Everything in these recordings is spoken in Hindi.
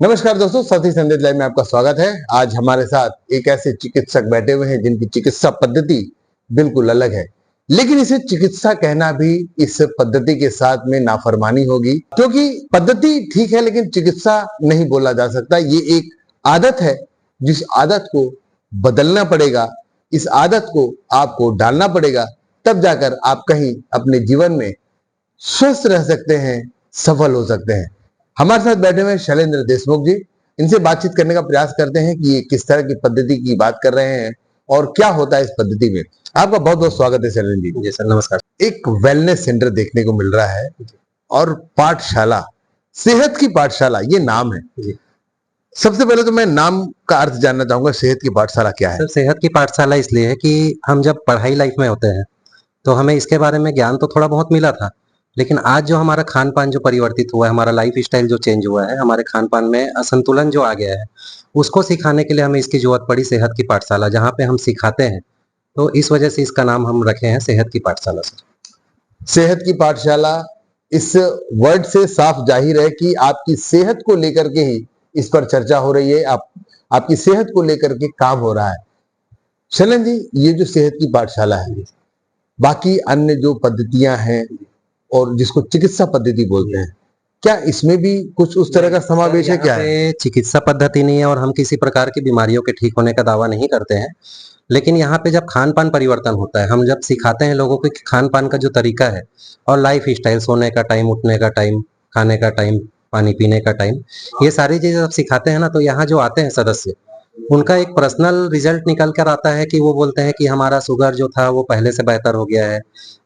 नमस्कार दोस्तों, साथी संदेश लाइव में आपका स्वागत है। आज हमारे साथ एक ऐसे चिकित्सक बैठे हुए हैं जिनकी चिकित्सा पद्धति बिल्कुल अलग है, लेकिन इसे चिकित्सा कहना भी इस पद्धति के साथ में नाफरमानी होगी, क्योंकि पद्धति ठीक है लेकिन चिकित्सा नहीं बोला जा सकता। ये एक आदत है, जिस आदत को बदलना पड़ेगा, इस आदत को आपको डालना पड़ेगा, तब जाकर आप कहीं अपने जीवन में स्वस्थ रह सकते हैं, सफल हो सकते हैं। हमारे साथ बैठे हुए शैलेंद्र देशमुख जी, इनसे बातचीत करने का प्रयास करते हैं कि ये किस तरह की पद्धति की बात कर रहे हैं और क्या होता है इस पद्धति में। आपका बहुत बहुत स्वागत है शैलेंद्र जी। जी सर, नमस्कार। एक वेलनेस सेंटर देखने को मिल रहा है और पाठशाला, सेहत की पाठशाला, ये नाम है जी। सबसे पहले तो मैं नाम का अर्थ जानना चाहूंगा, सेहत की पाठशाला क्या है? सर, सेहत की पाठशाला इसलिए है कि हम जब पढ़ाई लाइफ में होते हैं तो हमें इसके बारे में ज्ञान तो थोड़ा बहुत मिला था, लेकिन आज जो हमारा खान पान जो परिवर्तित हुआ है, हमारा लाइफ स्टाइल जो चेंज हुआ है, हमारे खान पान में असंतुलन जो आ गया है, उसको सिखाने के लिए हमें इसकी जरूरत पड़ी सेहत की पाठशाला, जहाँ पे हम सिखाते हैं। तो इस वजह से इसका नाम हम रखे हैं सेहत की पाठशाला। सर, सेहत की पाठशाला, इस वर्ड से साफ जाहिर है कि आपकी सेहत को लेकर के ही इस पर चर्चा हो रही है, आपकी सेहत को लेकर के काम हो रहा है। शैलेंद्र जी, ये जो सेहत की पाठशाला है, बाकी अन्य जो पद्धतियां हैं और जिसको चिकित्सा पद्धति बोलते हैं, क्या इसमें भी कुछ उस तरह का समावेश है? क्या है? चिकित्सा पद्धति नहीं है और हम किसी प्रकार की बीमारियों के ठीक होने का दावा नहीं करते हैं, लेकिन यहाँ पे जब खान पान परिवर्तन होता है, हम जब सिखाते हैं लोगों को कि खान पान का जो तरीका है और लाइफ स्टाइल, सोने का टाइम, उठने का टाइम, खाने का टाइम, पानी पीने का टाइम, ये सारी चीजें जब सिखाते हैं ना, तो यहाँ जो आते हैं सदस्य, उनका एक पर्सनल रिजल्ट निकल कर आता है कि वो बोलते हैं कि हमारा शुगर जो था वो पहले से बेहतर हो गया है,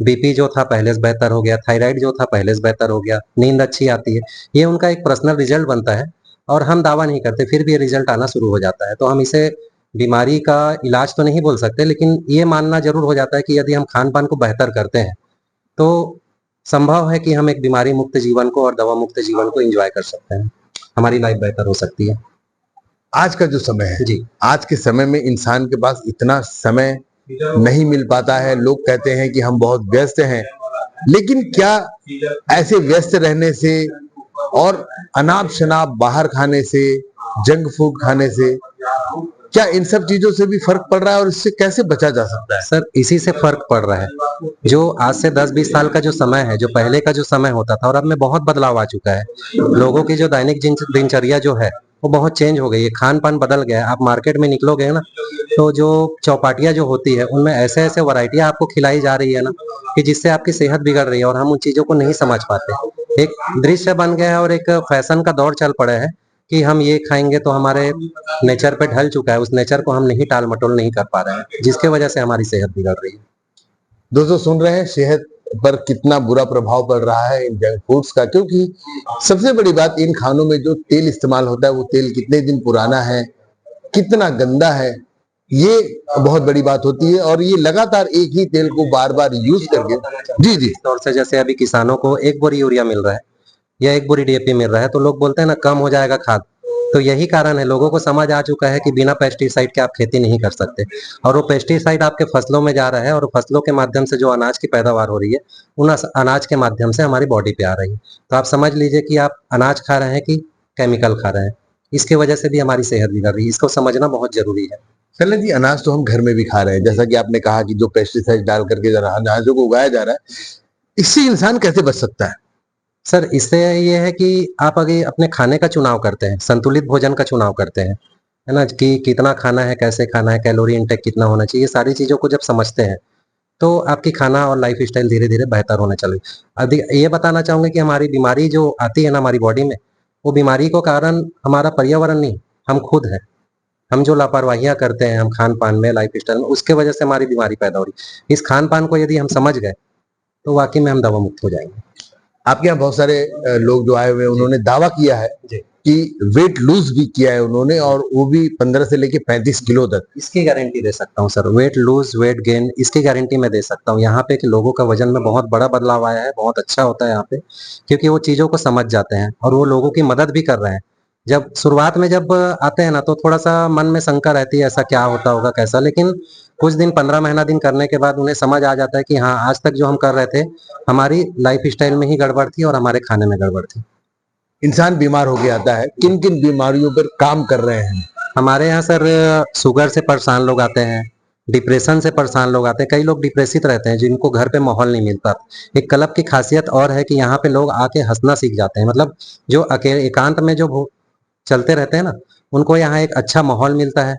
बीपी जो था पहले से बेहतर हो गया, थायराइड जो था पहले से बेहतर हो गया, नींद अच्छी आती है। ये उनका एक पर्सनल रिजल्ट बनता है और हम दावा नहीं करते, फिर भी ये रिजल्ट आना शुरू हो जाता है। तो हम इसे बीमारी का इलाज तो नहीं बोल सकते, लेकिन ये मानना जरूर हो जाता है कि यदि हम खान पान को बेहतर करते हैं तो संभव है कि हम एक बीमारी मुक्त जीवन को और दवा मुक्त जीवन को एंजॉय कर सकते हैं, हमारी लाइफ बेहतर हो सकती है। आज का जो समय है जी। आज के समय में इंसान के पास इतना समय नहीं मिल पाता है। लोग कहते हैं कि हम बहुत व्यस्त हैं, लेकिन क्या ऐसे व्यस्त रहने से और अनाप शनाप बाहर खाने से, जंक फूड खाने से, क्या इन सब चीजों से भी फर्क पड़ रहा है और इससे कैसे बचा जा सकता है? सर, इसी से फर्क पड़ रहा है। जो आज से 10-20 साल का जो समय है, जो पहले का जो समय होता था, और अब में बहुत बदलाव आ चुका है। लोगों की जो दैनिक दिनचर्या जो है वो बहुत चेंज हो गई है, खान पान बदल गया है। आप मार्केट में निकलोगे ना, तो जो चौपाटियाँ जो होती है उनमें ऐसे ऐसे वैरायटियाँ आपको खिलाई जा रही है ना, कि जिससे आपकी सेहत बिगड़ रही है और हम उन चीजों को नहीं समझ पाते। एक दृश्य बन गया है और एक फैशन का दौर चल पड़ा है कि हम ये खाएंगे तो हमारे नेचर पे ढल चुका है, उस नेचर को हम नहीं टाल मटोल नहीं कर पा रहे हैं, जिसके वजह से हमारी सेहत बिगड़ रही है। दोस्तों, सुन रहे हैं सेहत पर कितना बुरा प्रभाव पड़ रहा है इन जंक फूड्स का, क्योंकि सबसे बड़ी बात, इन खानों में जो तेल इस्तेमाल होता है वो तेल कितने दिन पुराना है, कितना गंदा है, ये बहुत बड़ी बात होती है। और ये लगातार एक ही तेल को बार बार यूज करके, जी जी, तौर से जैसे अभी किसानों को 1 बोरी यूरिया मिल रहा है या 1 बोरी डीएपी मिल रहा है, तो लोग बोलते हैं ना कम हो जाएगा खाद। तो यही कारण है, लोगों को समझ आ चुका है कि बिना पेस्टिसाइड के आप खेती नहीं कर सकते, और वो पेस्टिसाइड आपके फसलों में जा रहा है और फसलों के माध्यम से जो अनाज की पैदावार हो रही है, उन अनाज के माध्यम से हमारी बॉडी पे आ रही है। तो आप समझ लीजिए कि आप अनाज खा रहे हैं कि केमिकल खा रहे हैं, इसके वजह से भी हमारी सेहत बिगड़ रही है। इसको समझना बहुत जरूरी है। चलिए जी, अनाज तो हम घर में भी खा रहे हैं, जैसा कि आपने कहा कि जो पेस्टिसाइड डाल करके अनाजों को उगाया जा रहा है, इससे इंसान कैसे बच सकता है? सर, इससे ये है कि आप अगर अपने खाने का चुनाव करते हैं, संतुलित भोजन का चुनाव करते हैं, है ना, कि कितना खाना है, कैसे खाना है, कैलोरी इंटेक कितना होना चाहिए, ये सारी चीज़ों को जब समझते हैं, तो आपकी खाना और लाइफ स्टाइल धीरे-धीरे बेहतर होने चले। अभी ये बताना चाहूँगा कि हमारी बीमारी जो आती है ना हमारी बॉडी में, वो बीमारी को कारण हमारा पर्यावरण नहीं, हम खुद हैं। हम जो लापरवाहियाँ करते हैं, हम खान-पान में, लाइफ स्टाइल में, उसके वजह से हमारी बीमारी पैदा हो रही है। इस खान-पान को यदि हम समझ गए, तो वाक़ई में हम दवा मुक्त हो जाएँगे। आपके यहाँ बहुत सारे लोग जो आए हुए हैं, उन्होंने दावा किया है कि वेट लूज भी किया है उन्होंने, और वो भी 15 से लेके 35 किलो तक। इसकी गारंटी दे सकता हूँ sir, weight lose, weight gain, इसकी गारंटी मैं दे सकता हूँ। यहाँ पे कि लोगों का वजन में बहुत बड़ा बदलाव आया है, बहुत अच्छा होता है यहाँ पे, क्योंकि वो चीज़ों को समझ जाते हैं और वो लोगों की मदद भी कर रहे हैं। जब शुरुआत में जब आते हैं ना, तो थोड़ा-सा मन में शंका रहती है, ऐसा क्या होता होगा, कैसा? लेकिन कुछ दिन, 15 महीना दिन करने के बाद उन्हें समझ आ जाता है कि हाँ, आज तक जो हम कर रहे थे, हमारी लाइफ स्टाइल में ही गड़बड़ थी और हमारे खाने में गड़बड़ थी। इंसान बीमार होके आता है, किन किन बीमारियों पर काम कर रहे हैं? हमारे यहाँ सर शुगर से परेशान लोग आते हैं, डिप्रेशन से परेशान लोग आते हैं, कई लोग डिप्रेसित रहते हैं जिनको घर पे माहौल नहीं मिलता। एक क्लब की खासियत और है कि यहाँ पे लोग आके हंसना सीख जाते हैं, मतलब जो अकेले एकांत में जो चलते रहते हैं ना, उनको यहाँ एक अच्छा माहौल मिलता है,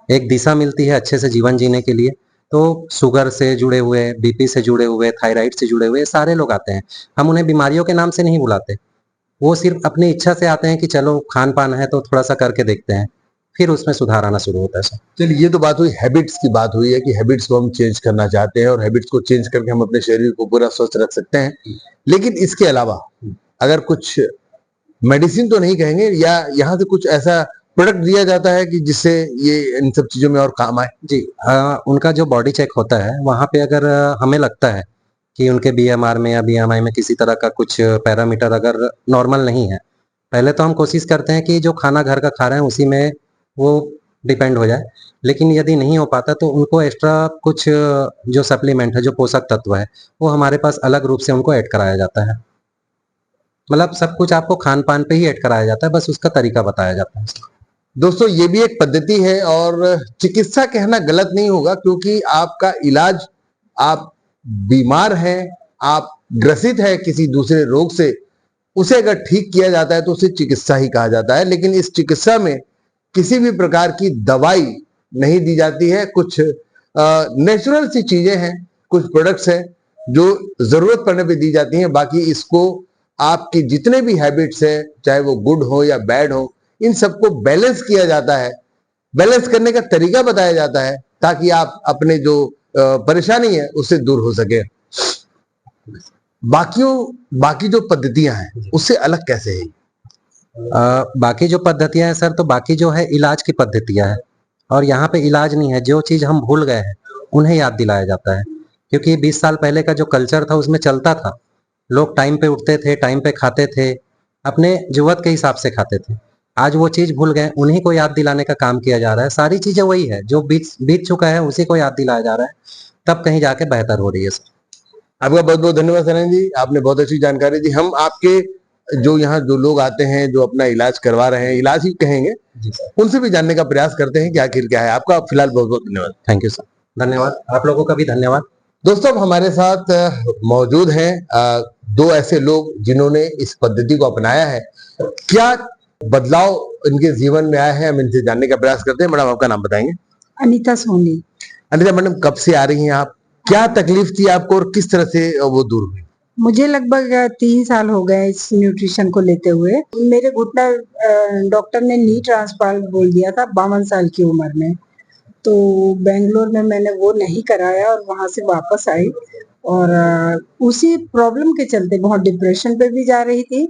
एक दिशा मिलती है अच्छे से जीवन जीने के लिए। तो शुगर से जुड़े हुए, बीपी से जुड़े हुए, थायराइड से जुड़े हुए सारे लोग आते हैं। हम उन्हें बीमारियों के नाम से नहीं बुलाते, वो सिर्फ अपनी इच्छा से आते हैं कि चलो खान पान है तो थोड़ा सा करके देखते हैं, फिर उसमें सुधार आना शुरू होता है सर। चलिए, ये तो बात हुई हैबिट्स की, बात हुई है कि हैबिट्स को हम चेंज करना चाहते हैं और हैबिट्स को चेंज करके हम अपने शरीर को पूरा स्वस्थ रख सकते हैं। लेकिन इसके अलावा अगर कुछ मेडिसिन तो नहीं कहेंगे, या यहाँ से कुछ ऐसा प्रोडक्ट दिया जाता है कि जिससे ये इन सब चीजों में और काम आए? जी, उनका जो बॉडी चेक होता है वहाँ पे अगर हमें लगता है कि उनके बीएमआर में या बीएमआई में किसी तरह का कुछ पैरामीटर अगर नॉर्मल नहीं है, पहले तो हम कोशिश करते हैं कि जो खाना घर का खा रहे हैं उसी में वो डिपेंड हो जाए। लेकिन यदि नहीं हो पाता तो उनको एक्स्ट्रा कुछ जो सप्लीमेंट है, जो पोषक तत्व है, वो हमारे पास अलग रूप से उनको ऐड कराया जाता है। मतलब सब कुछ आपको खान पान पे ही ऐड कराया जाता है, बस उसका तरीका बताया जाता है। दोस्तों, ये भी एक पद्धति है और चिकित्सा कहना गलत नहीं होगा, क्योंकि आपका इलाज, आप बीमार हैं, आप ग्रसित है किसी दूसरे रोग से, उसे अगर ठीक किया जाता है तो उसे चिकित्सा ही कहा जाता है। लेकिन इस चिकित्सा में किसी भी प्रकार की दवाई नहीं दी जाती है। कुछ नेचुरल सी चीजें हैं, कुछ प्रोडक्ट्स हैं जो जरूरत पड़ने पे दी जाती हैं। बाकी इसको आपकी जितने भी हैबिट्स हैं, चाहे वो गुड हो या बैड हो, इन सबको बैलेंस किया जाता है। बैलेंस करने का तरीका बताया जाता है ताकि आप अपने जो परेशानी है उससे दूर हो सके। बाकी जो पद्धतियां हैं उससे अलग कैसे है? बाकी जो पद्धतियां हैं सर, तो बाकी जो है इलाज की पद्धतियां हैं, और यहाँ पे इलाज नहीं है। जो चीज हम भूल गए हैं उन्हें याद दिलाया जाता है, क्योंकि 20 साल पहले का जो कल्चर था उसमें चलता था। लोग टाइम पे उठते थे, टाइम पे खाते थे, अपने जरूरत के हिसाब से खाते थे। आज वो चीज भूल गए, उन्हीं को याद दिलाने का काम किया जा रहा है। सारी चीजें वही है जो बीत बीत चुका है, उसी को याद दिलाया जा रहा है, तब कहीं जाके बेहतर हो रही है सर। आपका बहुत बहुत धन्यवाद सरण जी, आपने बहुत अच्छी जानकारी दी। हम आपके जो यहाँ जो लोग आते हैं, जो अपना इलाज करवा रहे हैं, इलाज ही कहेंगे, उनसे भी जानने का प्रयास करते हैं कि आखिर क्या है। आपका फिलहाल बहुत बहुत धन्यवाद। थैंक यू सर, धन्यवाद। आप लोगों का भी धन्यवाद। दोस्तों, अब हमारे साथ मौजूद हैं दो ऐसे लोग जिन्होंने इस पद्धति को अपनाया है। क्या बदलाव इनके जीवन में आया है, हम इनसे जानने का प्रयास करते हैं। मैडम, आपका नाम बताएंगे? अनीता सोनी। अनिता मैडम, कब से आ रही हैं आप? क्या तकलीफ थी आपको और किस तरह से वो दूर हुई? मुझे लगभग 3 साल हो गए इस न्यूट्रिशन को लेते हुए। मेरे घुटना डॉक्टर ने नी ट्रांसप्लांट बोल दिया था 52 साल की उम्र में। तो बेंगलोर में मैंने वो नहीं कराया और वहां से वापस आई, और उसी प्रॉब्लम के चलते बहुत डिप्रेशन पे भी जा रही थी।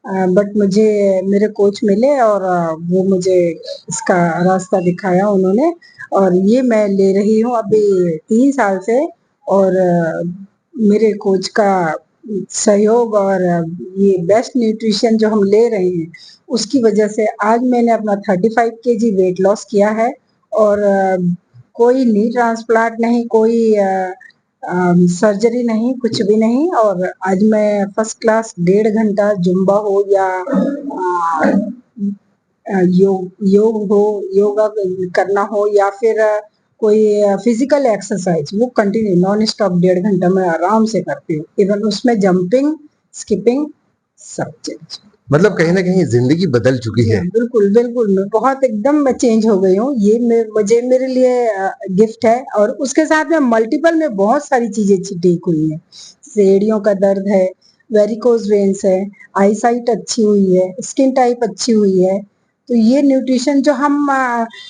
बट मुझे मेरे कोच मिले और वो मुझे इसका रास्ता दिखाया उन्होंने, और ये मैं ले रही हूँ अभी 3 साल से। और मेरे कोच का सहयोग और ये बेस्ट न्यूट्रिशन जो हम ले रहे हैं उसकी वजह से आज मैंने अपना 35 केजी वेट लॉस किया है। और कोई नी ट्रांसप्लांट नहीं, कोई सर्जरी नहीं, कुछ भी नहीं। और आज मैं फर्स्ट क्लास 1.5 घंटा जुम्बा हो या योग हो, योगा करना हो, या फिर कोई फिजिकल एक्सरसाइज, वो कंटिन्यू नॉन स्टॉप 1.5 घंटा मैं आराम से करती हूँ। इवन उसमें जंपिंग, स्किपिंग, सब चीज। मतलब कहीं ना कहीं जिंदगी बदल चुकी है। बिल्कुल बिल्कुल, मैं बहुत एकदम मैं चेंज हो गई हूँ। ये मुझे मेरे लिए गिफ्ट है। और उसके साथ में मल्टीपल में बहुत सारी चीजें ठीक हुई है। एड़ियों का दर्द है, वेरिकोज वेन्स है, आई साइट अच्छी हुई है, स्किन टाइप अच्छी हुई है। तो ये न्यूट्रिशन जो हम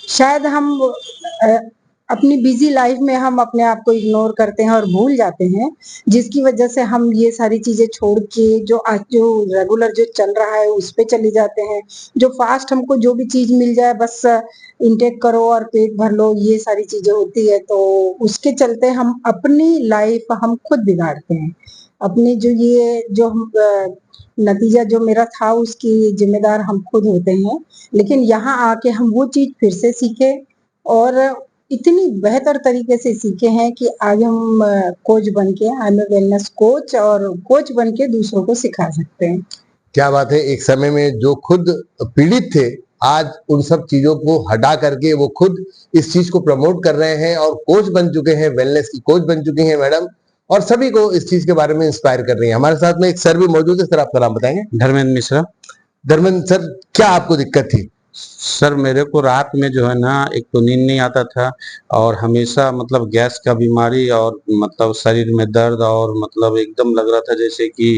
शायद हम अपनी बिजी लाइफ में हम अपने आप को इग्नोर करते हैं और भूल जाते हैं, जिसकी वजह से हम ये सारी चीजें छोड़ के जो आज जो रेगुलर जो चल रहा है उस पे चले जाते हैं। जो फास्ट हमको जो भी चीज मिल जाए बस इंटेक करो और पेट भर लो, ये सारी चीजें होती है। तो उसके चलते हम अपनी लाइफ हम खुद बिगाड़ते हैं। अपनी जो ये जो हम नतीजा जो मेरा था उसकी जिम्मेदार हम खुद होते हैं। लेकिन यहाँ आके हम वो चीज फिर से सीखे, और इतनी बेहतर तरीके से सीखे हैं कि आज हम कोच बन के, I am a wellness coach, और कोच बन के दूसरों को सिखा सकते हैं। क्या बात है, एक समय में जो खुद पीड़ित थे आज उन सब चीजों को हटा करके वो खुद इस चीज को प्रमोट कर रहे हैं और कोच बन चुके हैं, वेलनेस की कोच बन चुकी हैं मैडम, और सभी को इस चीज के बारे में इंस्पायर कर रही हैं। हमारे साथ में एक सर भी मौजूद है। सर, आपका नाम बताएंगे? धर्मेंद्र मिश्रा। धर्मेंद्र सर, क्या आपको दिक्कत थी? सर मेरे को रात में जो है ना, एक तो नींद नहीं आता था और हमेशा मतलब गैस का बीमारी और मतलब शरीर में दर्द, और मतलब एकदम लग रहा था जैसे कि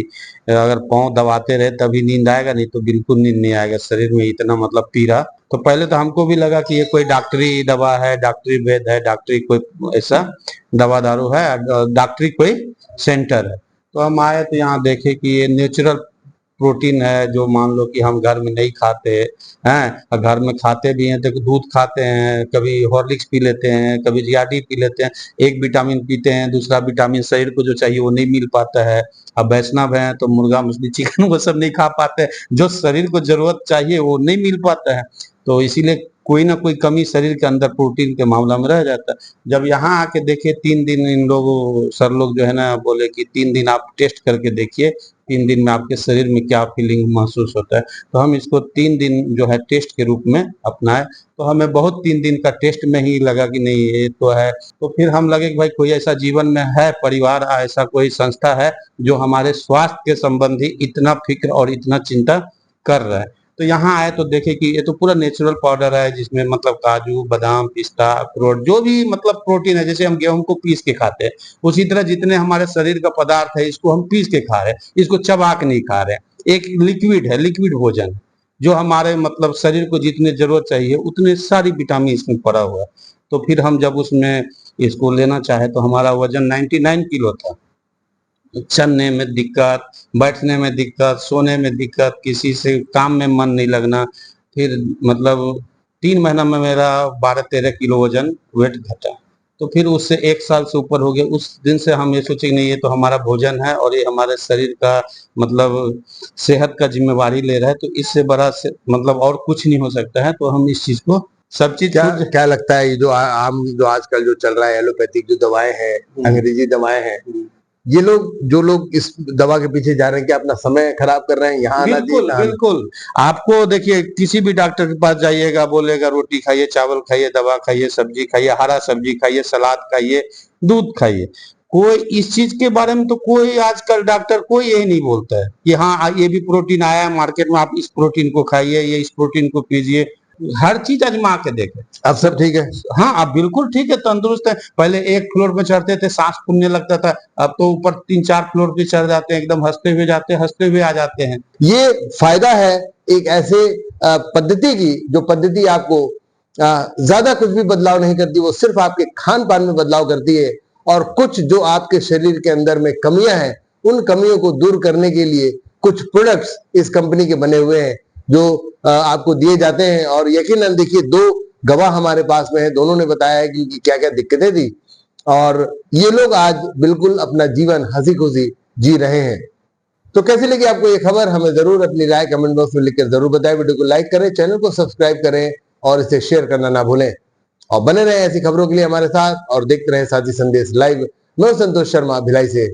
अगर पाँव दबाते रहे तभी नींद आएगा, नहीं तो बिल्कुल नींद नहीं आएगा। शरीर में इतना मतलब पीड़ा। तो पहले तो हमको भी लगा कि ये कोई डॉक्टरी दवा है, डॉक्टरी वैद है, डॉक्टरी कोई ऐसा दवा दारू है, डॉक्टरी कोई सेंटर है। तो हम आए तो यहाँ देखे कि ये नेचुरल प्रोटीन है, जो मान लो कि हम घर में नहीं खाते हैं, और घर में खाते भी हैं तो दूध खाते हैं, कभी हॉर्लिक्स पी लेते हैं, कभी जीआरडी पी लेते हैं, एक विटामिन पीते हैं, दूसरा विटामिन शरीर को जो चाहिए वो नहीं मिल पाता है। अब वैष्णव हैं तो मुर्गा मछली चिकन वो सब नहीं खा पाते, जो शरीर को जरूरत चाहिए वो नहीं मिल पाता है। तो इसीलिए कोई ना कोई कमी शरीर के अंदर प्रोटीन के मामला में रह जाता है। जब यहाँ आके देखे 3 दिन, इन लोगों सर लोग जो है ना बोले कि 3 दिन आप टेस्ट करके देखिए, 3 दिन में आपके शरीर में क्या फीलिंग महसूस होता है। तो हम इसको 3 दिन जो है टेस्ट के रूप में अपनाए, तो हमें बहुत 3 दिन का टेस्ट में ही लगा कि नहीं ये तो है। तो फिर हम लगे कि भाई कोई ऐसा जीवन में है, परिवार ऐसा कोई संस्था है जो हमारे स्वास्थ्य के संबंधी इतना फिक्र और इतना चिंता कर रहा है। तो यहाँ आए तो देखे कि ये तो पूरा नेचुरल पाउडर है, जिसमें मतलब काजू, बादाम, पिस्ता, अखरोट, जो भी मतलब प्रोटीन है, जैसे हम गेहूं को पीस के खाते हैं उसी तरह जितने हमारे शरीर का पदार्थ है इसको हम पीस के खा रहे हैं, इसको चबा के नहीं खा रहे हैं। एक लिक्विड है, लिक्विड भोजन, जो हमारे मतलब शरीर को जितने जरूरत चाहिए उतने सारी विटामिन इसमें पड़ा हुआ है। तो फिर हम जब उसमें इसको लेना चाहे तो हमारा वजन 99 किलो था। चलने में दिक्कत, बैठने में दिक्कत, सोने में दिक्कत, किसी से काम में मन नहीं लगना। फिर मतलब 3 महीना में मेरा 12-13 किलो वजन वेट घटा। तो फिर उससे 1 साल से ऊपर हो गया। उस दिन से हम ये सोचे कि नहीं ये तो हमारा भोजन है और ये हमारे शरीर का मतलब सेहत का जिम्मेवारी ले रहा है, तो इससे बड़ा से मतलब और कुछ नहीं हो सकता है। तो हम इस चीज को सब चीज क्या लगता है ये जो आम जो आजकल जो चल रहा है एलोपैथिक जो दवाएं हैं, अंग्रेजी दवाएं हैं, ये जो लोग इस दवा के पीछे जा रहे हैं, क्या अपना समय खराब कर रहे हैं? यहाँ आना बिल्कुल बिल्कुल। आपको देखिए किसी भी डॉक्टर के पास जाइएगा, बोलेगा रोटी खाइए, चावल खाइए, दवा खाइए, सब्जी खाइए, हरा सब्जी खाइए, सलाद खाइए, दूध खाइए। कोई इस चीज के बारे में तो कोई आजकल डॉक्टर कोई यही नहीं बोलता है कि हाँ ये भी प्रोटीन आया है मार्केट में, आप इस प्रोटीन को खाइए, ये इस प्रोटीन को पीजिए। हर चीज आजमा के देखे। अब सब ठीक है? हाँ अब बिल्कुल ठीक है, तंदुरुस्त है। पहले 1 फ्लोर पे चढ़ते थे, सांस फूलने लगता था, अब तो ऊपर 3-4 फ्लोर पे चढ़ जाते हैं, एकदम हंसते हुए जाते हैं, हंसते हुए आ जाते हैं। ये फायदा है एक ऐसे पद्धति की, जो पद्धति आपको ज्यादा कुछ भी बदलाव नहीं करती, वो सिर्फ आपके खान पान में बदलाव करती है, और कुछ जो आपके शरीर के अंदर में कमियां हैं उन कमियों को दूर करने के लिए कुछ प्रोडक्ट्स इस कंपनी के बने हुए हैं जो आपको दिए जाते हैं। और यकीनन देखिए 2 गवाह हमारे पास में है, दोनों ने बताया है कि क्या क्या दिक्कतें थी, और ये लोग आज बिल्कुल अपना जीवन हंसी खुशी जी रहे हैं। तो कैसी लगी आपको ये खबर? हमें जरूर अपनी राय कमेंट बॉक्स में लिखकर जरूर बताएं। वीडियो को लाइक करें, चैनल को सब्सक्राइब करें और इसे शेयर करना ना भूलें, और बने रहे ऐसी खबरों के लिए हमारे साथ, और देखते रहे साथी संदेश लाइव। मैं संतोष शर्मा भिलाई से।